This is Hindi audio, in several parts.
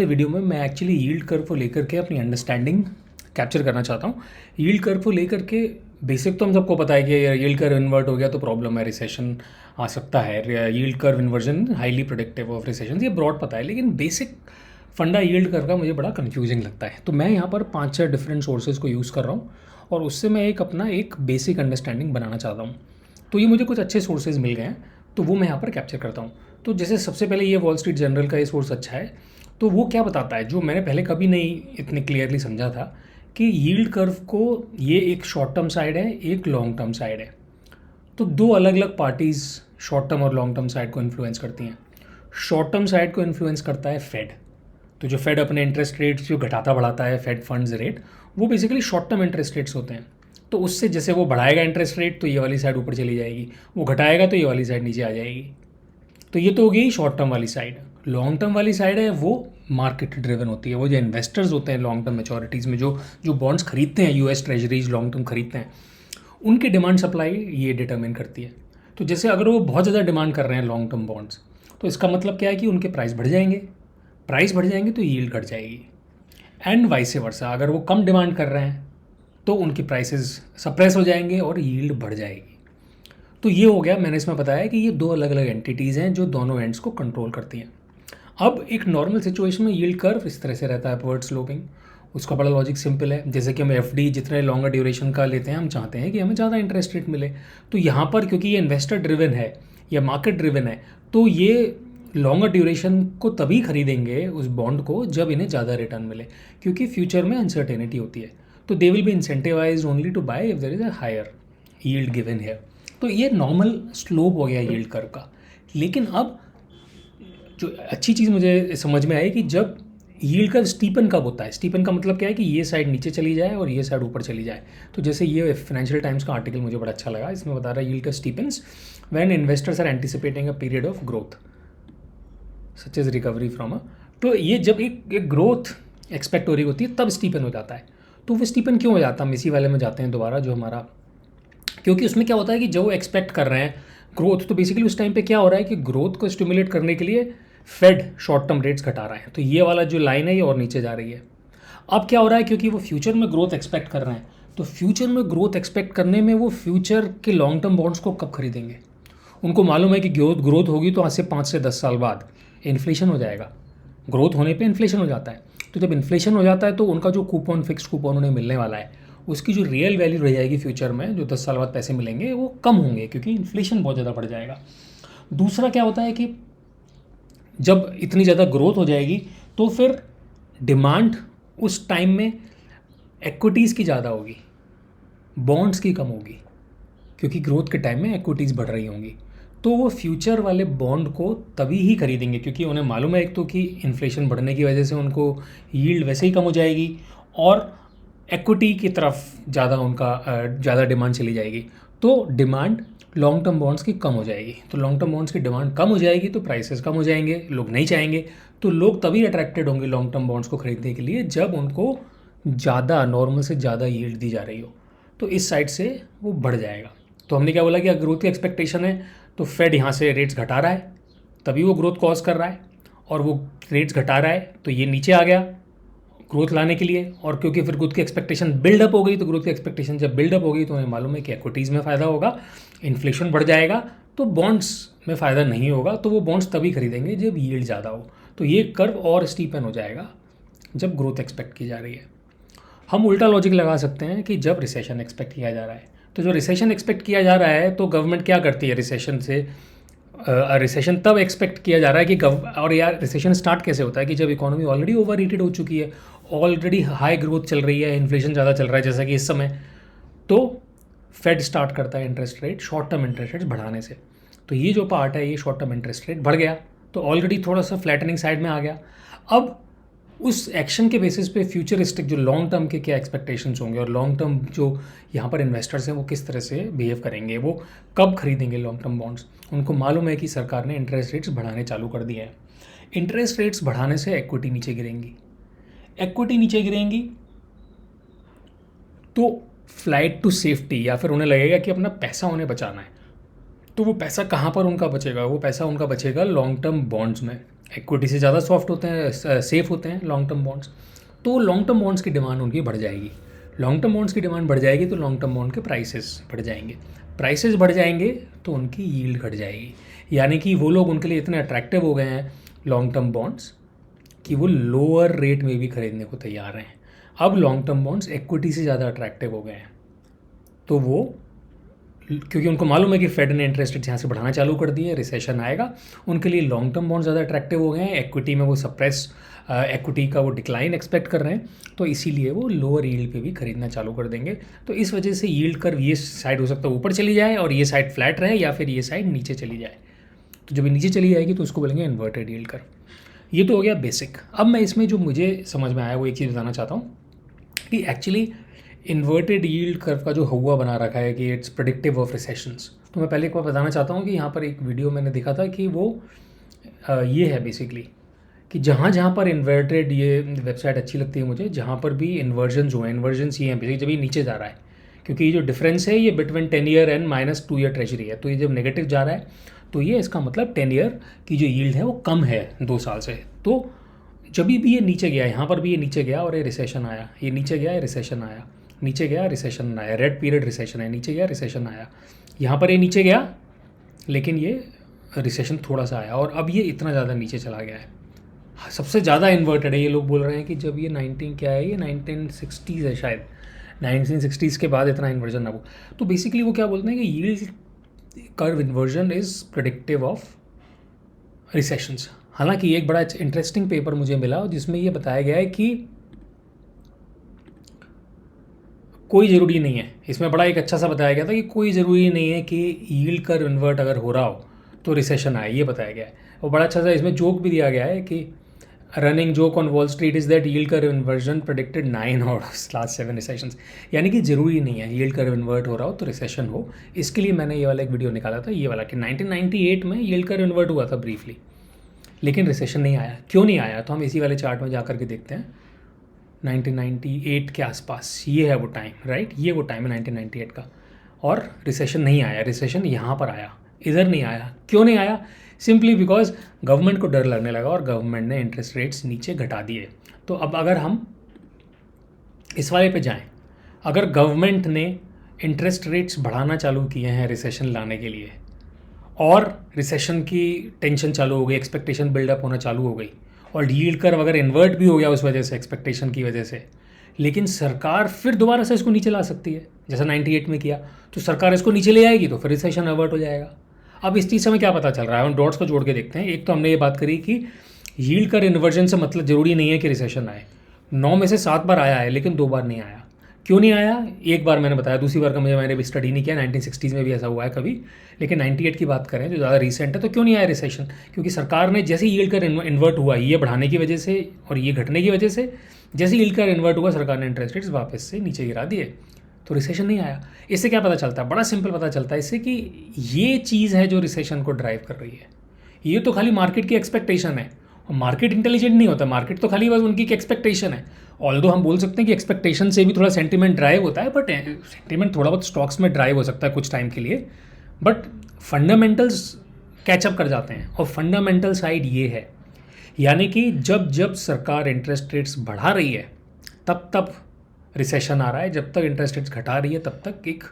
वीडियो में मैं एक्चुअली यील्ड कर्व को लेकर के अपनी अंडरस्टैंडिंग कैप्चर करना चाहता हूँ। यील्ड कर्व को लेकर के बेसिक तो हम सबको पता है कि यील्ड कर्व इन्वर्ट हो गया तो प्रॉब्लम है, रिसेशन आ सकता है। Yield curve inversion highly predictive of recession, ये ब्रॉड पता है, लेकिन बेसिक फंडा यील्ड कर्व का मुझे बड़ा कन्फ्यूजिंग लगता है। तो मैं यहाँ पर 5-6 डिफरेंट सोर्सेज को यूज़ कर रहा हूँ और उससे मैं एक बेसिक अंडरस्टैंडिंग बनाना चाहता हूँ। तो ये मुझे कुछ अच्छे सोर्सेज मिल गए हैं, तो वो मैं यहाँ पर कैप्चर करता हूँ। तो जैसे सबसे पहले ये वॉल स्ट्रीट जर्नल का ये सोर्स अच्छा है। तो वो क्या बताता है, जो मैंने पहले कभी नहीं इतने क्लियरली समझा था, कि यील्ड कर्व को ये एक शॉर्ट टर्म साइड है, एक लॉन्ग टर्म साइड है। तो दो अलग अलग पार्टीज़ शॉर्ट टर्म और लॉन्ग टर्म साइड को इन्फ्लुएंस करती हैं। शॉर्ट टर्म साइड को इन्फ्लुएंस करता है फेड। तो जो फेड अपने इंटरेस्ट रेट्स जो घटाता बढ़ाता है, फेड फंड्स रेट, वो basically short term interest rates होते हैं। तो उससे जैसे वो बढ़ाएगा इंटरेस्ट रेट तो ये वाली साइड ऊपर चली जाएगी, वो घटाएगा तो ये वाली साइड नीचे आ जाएगी। तो ये तो हो गई शॉर्ट टर्म वाली साइड। लॉन्ग टर्म वाली साइड है वो मार्केट ड्रिवन होती है। वो जो इन्वेस्टर्स होते हैं लॉन्ग टर्म मैच्योरिटीज़ में जो बॉन्ड्स खरीदते हैं, यूएस ट्रेजरीज लॉन्ग टर्म खरीदते हैं, उनकी डिमांड सप्लाई ये डिटरमिन करती है। तो जैसे अगर वो बहुत ज़्यादा डिमांड कर रहे हैं लॉन्ग टर्म बॉन्ड्स, तो इसका मतलब क्या है कि उनके प्राइस बढ़ जाएंगे। प्राइस बढ़ जाएंगे तो यील्ड घट जाएगी। एंड वाइस वर्सा, अगर वो कम डिमांड कर रहे हैं तो उनकी प्राइसेस सप्रेस हो जाएंगे और यील्ड बढ़ जाएगी। तो ये हो गया, मैंने इसमें बताया कि ये दो अलग अलग एंटिटीज़ हैं जो दोनों एंड्स को कंट्रोल करती हैं। अब एक नॉर्मल सिचुएशन में यील्ड कर्व इस तरह से रहता है, अपवर्ड स्लोपिंग। उसका बड़ा लॉजिक सिंपल है। जैसे कि हम एफडी जितने लॉन्गर ड्यूरेशन का लेते हैं, हम चाहते हैं कि हमें ज़्यादा इंटरेस्ट रेट मिले। तो यहाँ पर क्योंकि ये इन्वेस्टर ड्रिवन है या मार्केट ड्रिवन है, तो ये लॉन्गर ड्यूरेशन को तभी खरीदेंगे उस बॉन्ड को जब इन्हें ज़्यादा रिटर्न मिले, क्योंकि फ्यूचर में अनसर्टेनिटी होती है। तो they will be incentivised only to buy if there is a higher yield given है। तो ये नॉर्मल स्लोप हो गया यील्ड कर्व का। लेकिन अब जो अच्छी चीज़ मुझे समझ में आई कि जब यील्ड कर्व स्टीपन कब होता है। स्टीपन का मतलब क्या है कि ये साइड नीचे चली जाए और ये साइड ऊपर चली जाए। तो जैसे ये फाइनेंशियल टाइम्स का आर्टिकल मुझे बड़ा अच्छा लगा, इसमें बता रहा है yield curve steepens when investors are anticipating a period of growth such as recovery from a. तो ये जब एक ग्रोथ एक्सपेक्ट हो रही होती है तब स्टीपन हो जाता है। तो वो स्टीपन क्यों हो जाता है, हम इसी वाले में जाते हैं दोबारा, जो हमारा, क्योंकि उसमें क्या होता है कि जो वो एक्सपेक्ट कर रहे हैं ग्रोथ, तो बेसिकली उस टाइम पे क्या हो रहा है कि ग्रोथ को स्टिमुलेट करने के लिए फेड शॉर्ट टर्म रेट्स घटा रहा है। तो ये वाला जो लाइन है ये और नीचे जा रही है। अब क्या हो रहा है, क्योंकि वो फ्यूचर में ग्रोथ एक्सपेक्ट कर रहे हैं, तो फ्यूचर में ग्रोथ एक्सपेक्ट करने में वो फ्यूचर के लॉन्ग टर्म बॉन्ड्स को कब खरीदेंगे। उनको मालूम है कि ग्रोथ होगी तो आज से 5 से 10 साल बाद इन्फ्लेशन हो जाएगा। ग्रोथ होने पे इन्फ्लेशन हो जाता है। तो जब इन्फ्लेशन हो जाता है तो उनका जो कूपन, फिक्स कूपन उन्हें मिलने वाला है, उसकी जो रियल वैल्यू रह जाएगी फ्यूचर में, जो 10 साल बाद पैसे मिलेंगे, वो कम होंगे, क्योंकि इन्फ्लेशन बहुत ज़्यादा बढ़ जाएगा। दूसरा क्या होता है कि जब इतनी ज़्यादा ग्रोथ हो जाएगी तो फिर डिमांड उस टाइम में इक्विटीज़ की ज़्यादा होगी, बॉन्ड्स की कम होगी, क्योंकि ग्रोथ के टाइम में इक्विटीज़ बढ़ रही होंगी। तो वो फ्यूचर वाले बॉन्ड को तभी ही खरीदेंगे, क्योंकि उन्हें मालूम है एक तो कि इन्फ्लेशन बढ़ने की वजह से उनको यील्ड वैसे ही कम हो जाएगी और इक्विटी की तरफ ज़्यादा डिमांड चली जाएगी। तो डिमांड लॉन्ग टर्म बॉन्ड्स की कम हो जाएगी। तो लॉन्ग टर्म बॉन्ड्स की डिमांड कम हो जाएगी तो प्राइसेस कम हो जाएंगे, लोग नहीं चाहेंगे। तो लोग तभी अट्रैक्टेड होंगे लॉन्ग टर्म बॉन्ड्स को खरीदने के लिए जब उनको ज़्यादा, नॉर्मल से ज़्यादा यील्ड दी जा रही हो। तो इस साइड से वो बढ़ जाएगा। तो हमने क्या बोला कि अगर ग्रोथ की एक्सपेक्टेशन है तो फेड यहाँ से रेट्स घटा रहा है, तभी वो ग्रोथ कॉज कर रहा है, और वो रेट्स घटा रहा है तो ये नीचे आ गया ग्रोथ लाने के लिए। और क्योंकि फिर ग्रोथ की एक्सपेक्टेशन बिल्डअप हो गई, तो ग्रोथ की एक्सपेक्टेशन जब बिल्डअप हो गई तो उन्हें मालूम है कि इक्विटीज़ में फ़ायदा होगा, इन्फ्लेशन बढ़ जाएगा, तो बॉन्ड्स में फ़ायदा नहीं होगा। तो वो बॉन्ड्स तभी खरीदेंगे जब यील्ड ज़्यादा हो। तो ये कर्व और स्टीपन हो जाएगा जब ग्रोथ एक्सपेक्ट की जा रही है। हम उल्टा लॉजिक लगा सकते हैं कि जब रिसेशन एक्सपेक्ट किया जा रहा है, तो जो रिसेशन एक्सपेक्ट किया जा रहा है तो गवर्नमेंट क्या करती है रिसेशन से, रिसेशन तब एक्सपेक्ट किया जा रहा है कि और यार रिसेशन स्टार्ट कैसे होता है कि जब इकोनॉमी ऑलरेडी ओवर हीटेड हो चुकी है, ऑलरेडी हाई ग्रोथ चल रही है, इन्फ्लेशन ज़्यादा चल रहा है जैसा कि इस समय, तो फेड स्टार्ट करता है interest rate, short term interest rate बढ़ाने से। तो ये जो पार्ट है ये शॉर्ट टर्म इंटरेस्ट रेट बढ़ गया, तो ऑलरेडी थोड़ा सा फ्लैटनिंग साइड में आ गया। अब उस एक्शन के बेसिस पे फ्यूचरिस्टिक जो लॉन्ग टर्म के क्या एक्सपेक्टेशंस होंगे और लॉन्ग टर्म जो यहाँ पर इन्वेस्टर्स हैं वो किस तरह से बिहेव करेंगे, वो कब खरीदेंगे लॉन्ग टर्म बॉन्ड्स। उनको मालूम है कि सरकार ने इंटरेस्ट रेट्स बढ़ाने चालू कर दिए हैं। इंटरेस्ट रेट्स बढ़ाने से इक्विटी नीचे गिरेंगी, इक्विटी नीचे गिरेंगी तो फ्लाइट टू सेफ्टी, या फिर उन्हें लगेगा कि अपना पैसा उन्हें बचाना है, तो वो पैसा कहाँ पर उनका बचेगा, वो पैसा उनका बचेगा लॉन्ग टर्म बॉन्ड्स में। इक्विटी से ज़्यादा सॉफ्ट होते हैं, सेफ होते हैं लॉन्ग टर्म बॉन्ड्स। तो लॉन्ग टर्म बॉन्ड्स की डिमांड उनकी बढ़ जाएगी। लॉन्ग टर्म बॉन्ड्स की डिमांड बढ़ जाएगी तो लॉन्ग टर्म बॉन्ड के प्राइसेस बढ़ जाएंगे। प्राइसेस बढ़ जाएंगे तो उनकी यील्ड घट जाएगी। यानी कि वो लोग उनके लिए इतने अट्रैक्टिव हो गए हैं लॉन्ग टर्म बॉन्ड्स कि वो लोअर रेट में भी खरीदने को तैयार हैं। अब लॉन्ग टर्म बॉन्ड्स इक्विटी से ज़्यादा अट्रैक्टिव हो गए हैं, तो वो क्योंकि उनको मालूम है कि फेड ने इंटरेस्ट रेट यहाँ से बढ़ाना चालू कर दिए, रिसेशन आएगा, उनके लिए लॉन्ग टर्म बॉन्ड ज़्यादा अट्रैक्टिव हो गए हैं। इक्विटी में वो सप्रेस इक्विटी का वो डिक्लाइन एक्सपेक्ट कर रहे हैं, तो इसीलिए वो लोअर यील्ड पे भी खरीदना चालू कर देंगे। तो इस वजह से यील्ड कर्व ये साइड हो सकता है ऊपर चली जाए और ये साइड फ्लैट रहे, या फिर ये साइड नीचे चली जाए। तो जब ये नीचे चली जाएगी तो उसको बोलेंगे इन्वर्टेड यील्ड कर्व। ये तो हो गया बेसिक। अब मैं इसमें जो मुझे समझ में आया वो एक चीज़ बताना चाहता हूँ कि एक्चुअली इन्वर्टेड यील्ड कर्व का जो हुआ बना रखा है कि इट्स प्रेडिक्टिव ऑफ रिसेशंस। तो मैं पहले एक बार बताना चाहता हूँ कि यहाँ पर एक वीडियो मैंने देखा था कि वो ये है बेसिकली कि जहाँ जहाँ पर इन्वर्टेड, ये वेबसाइट अच्छी लगती है मुझे, जहाँ पर भी इन्वर्जन जो है, इन्वर्जन्स ये हैं बेसिकली जब ये नीचे जा रहा है, क्योंकि ये जो डिफरेंस है ये between 10 year and -2 year treasury है, तो ये जब नेगेटिव जा रहा है तो ये इसका मतलब 10 ईयर की जो यील्ड है वो कम है 2 साल से। तो जब भी ये नीचे गया, यहाँ पर भी ये नीचे गया और ये रिसेशन आया, ये नीचे गया, ये रिसेशन आया, नीचे गया, रिसेशन आया, रेड पीरियड रिसेशन है, नीचे गया, रिसेशन आया, यहाँ पर ये नीचे गया लेकिन ये रिसेशन थोड़ा सा आया और अब ये इतना ज़्यादा नीचे चला गया है। सबसे ज़्यादा इन्वर्टेड है। ये लोग बोल रहे हैं कि जब ये 19 क्या है, ये 1960s है शायद, 1960s के बाद इतना इन्वर्जन ना हो। तो बेसिकली वो क्या बोलते हैं कि yield curve inversion is predictive of recessions. हालांकि एक बड़ा इंटरेस्टिंग पेपर मुझे मिला जिसमें ये बताया गया है कि कोई ज़रूरी नहीं है, इसमें बड़ा एक अच्छा सा बताया गया था कि कोई ज़रूरी नहीं है कि यील्ड कर्व इन्वर्ट अगर हो रहा हो तो रिसेशन आए, ये बताया गया है। और बड़ा अच्छा सा इसमें जोक भी दिया गया है कि running joke on wall street is that yield curve inversion predicted 9 out of last 7 recessions. यानी कि ज़रूरी नहीं है यील्ड कर्व इन्वर्ट हो रहा हो तो रिसेशन हो। इसके लिए मैंने ये वाला एक वीडियो निकाला था, ये वाला कि 1998 में यील्ड कर्व इन्वर्ट हुआ था ब्रीफली, लेकिन रिसेशन नहीं आया। क्यों नहीं आया, तो हम इसी वाले चार्ट में जा कर के देखते हैं। 1998 के आसपास ये है वो टाइम, राइट, ये वो टाइम है 1998 का, और रिसेशन नहीं आया। रिसेशन यहाँ पर आया, इधर नहीं आया। क्यों नहीं आया? सिंपली बिकॉज गवर्नमेंट को डर लगने लगा और गवर्नमेंट ने इंटरेस्ट रेट्स नीचे घटा दिए। तो अब अगर हम इस वाले पे जाएं, अगर गवर्नमेंट ने इंटरेस्ट रेट्स बढ़ाना चालू किए हैं रिसेशन लाने के लिए और रिसेशन की टेंशन चालू हो गई, एक्सपेक्टेशन बिल्डअप होना चालू हो गई और यील्ड कर्व अगर इन्वर्ट भी हो गया उस वजह से, एक्सपेक्टेशन की वजह से, लेकिन सरकार फिर दोबारा से इसको नीचे ला सकती है जैसा 98 में किया, तो सरकार इसको नीचे ले आएगी तो फिर रिसेशन अवर्ट हो जाएगा। अब इस चीज़ से हमें क्या पता चल रहा है, हम डॉट्स को जोड़ के देखते हैं। एक तो हमने ये बात करी कि यील्ड कर्व इन्वर्जन से मतलब ज़रूरी नहीं है कि रिसेशन आए। 9 में से 7 बार आया है लेकिन 2 बार नहीं आया। क्यों नहीं आया? एक बार मैंने बताया, दूसरी बार का मैंने भी स्टडी नहीं किया। 1960s में भी ऐसा हुआ है कभी, लेकिन 98 की बात करें जो ज़्यादा रिसेंट है, तो क्यों नहीं आया रिसेशन? क्योंकि सरकार ने जैसे यील्ड कर्व इन्वर्ट हुआ, ये बढ़ाने की वजह से और ये घटने की वजह से, जैसे यील्ड कर्व इन्वर्ट हुआ सरकार ने इंटरेस्ट रेट्स वापस से नीचे गिरा दिए, तो रिसेशन नहीं आया। इससे क्या पता चलता है? बड़ा सिंपल पता चलता है इससे कि ये चीज़ है जो रिसेशन को ड्राइव कर रही है। ये तो खाली मार्केट की एक्सपेक्टेशन है, और मार्केट इंटेलिजेंट नहीं होता, मार्केट तो खाली बस उनकी एक्सपेक्टेशन है। ऑल्दो हम बोल सकते हैं कि एक्सपेक्टेशन से भी थोड़ा सेंटीमेंट ड्राइव होता है, बट सेंटीमेंट थोड़ा बहुत स्टॉक्स में ड्राइव हो सकता है कुछ टाइम के लिए, बट फंडामेंटल्स कैचअप कर जाते हैं। और फंडामेंटल साइड ये है, यानी कि जब जब सरकार इंटरेस्ट रेट्स बढ़ा रही है तब तब रिसेशन आ रहा है, जब तक इंटरेस्ट रेट्स घटा रही है तब तक एक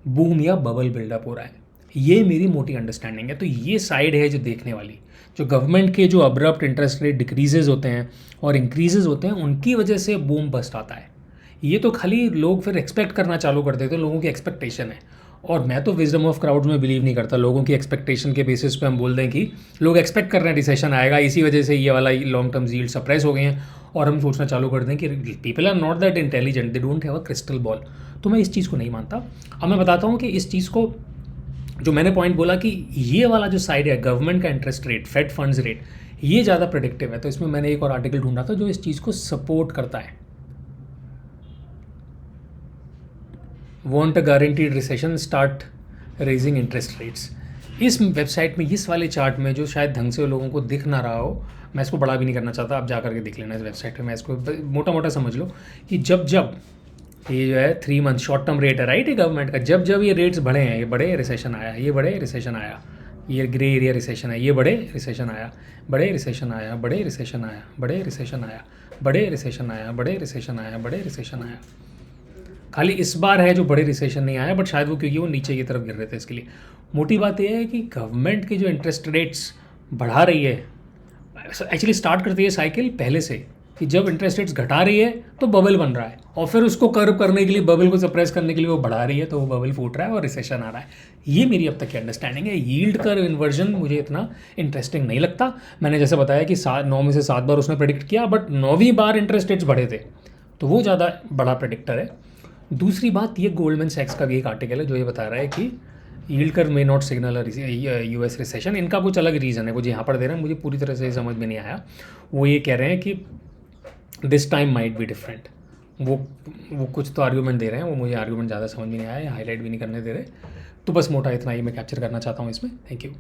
बूम या बबल बिल्डअप हो रहा है। ये मेरी मोटी अंडरस्टैंडिंग है। तो ये साइड है जो देखने वाली, जो गवर्नमेंट के जो अब्रप्ट इंटरेस्ट रेट डिक्रीजेज होते हैं और इंक्रीजेज होते हैं, उनकी वजह से बूम बस्ट आता है। ये तो खाली लोग फिर एक्सपेक्ट करना चालू कर देते हैं, लोगों की एक्सपेक्टेशन है। और मैं तो विजडम ऑफ क्राउड्स में बिलीव नहीं करता। लोगों की एक्सपेक्टेशन के बेसिस पे हम बोल दें कि लोग एक्सपेक्ट कर रहे हैं रिसेशन आएगा, इसी वजह से ये वाला लॉन्ग टर्म यील्ड सप्रेस हो गए हैं, और हम सोचना चालू कर दें कि people are not that intelligent, they don't have a crystal ball. तो मैं इस चीज़ को नहीं मानता। अब मैं बताता हूँ कि इस चीज़ को, जो मैंने पॉइंट बोला कि ये वाला जो साइड है गवर्नमेंट का interest rate, fed funds rate, ये ज़्यादा प्रेडिक्टिव है। तो इसमें मैंने एक और आर्टिकल ढूंढा था जो इस चीज़ को सपोर्ट करता है। Want a guaranteed recession, start raising interest rates. इस वेबसाइट में, इस वाले चार्ट में, जो शायद ढंग से लोगों को दिख ना रहा हो, मैं इसको बड़ा भी नहीं करना चाहता, आप जा करके देख लेना इस वेबसाइट पे। मैं इसको मोटा मोटा समझ लो कि जब जब ये जो है 3 मंथ शॉर्ट टर्म रेट है, राइट, ये गवर्नमेंट का, जब जब ये रेट्स बढ़े हैं, ये बढ़े रिसेशन आया, ये बढ़े रिसेशन आया, ये ग्रे एरिया रिसेशन है, ये बड़े रिसेशन आया, बड़े रिसेशन आया, बड़े रिसेशन आया, बड़े रिसेशन आया, बड़े रिसेशन आया, बड़े रिसेशन आया, बड़े रिसेशन आया। खाली इस बार है जो बड़े रिसेशन नहीं आया, बट शायद वो क्योंकि वो नीचे की तरफ गिर रहे थे इसके लिए। मोटी बात यह है कि गवर्नमेंट की जो इंटरेस्ट रेट्स बढ़ा रही है, एक्चुअली स्टार्ट करती है साइकिल पहले से कि जब इंटरेस्ट रेट्स घटा रही है तो बबल बन रहा है, और फिर उसको कर्व करने के लिए, बबल को सप्रेस करने के लिए वो बढ़ा रही है, तो वो बबल फूट रहा है और रिसेशन आ रहा है। ये मेरी अब तक की अंडरस्टैंडिंग है। यील्ड कर्व इन्वर्जन मुझे इतना इंटरेस्टिंग नहीं लगता। मैंने जैसे बताया कि 9 में से 7 बार उसने प्रेडिक्ट किया, बट 9वीं बार इंटरेस्ट रेट्स बढ़े थे, तो वो ज़्यादा बड़ा प्रेडिक्टर है। दूसरी बात, ये गोल्डमैन सैक्स का भी एक आर्टिकल है जो ये बता रहा है कि yield curve may not signal US recession. इनका कुछ अलग रीज़न है, वो जो यहाँ पर दे रहे हैं मुझे पूरी तरह से समझ में नहीं आया। वो ये कह रहे हैं कि this time might be different. वो कुछ तो आर्ग्यूमेंट दे रहे हैं, वो मुझे आर्ग्यूमेंट ज़्यादा समझ में नहीं आया, हाईलाइट भी नहीं करने दे रहे। तो बस मोटा इतना ही मैं कैप्चर करना चाहता हूँ इसमें। Thank you.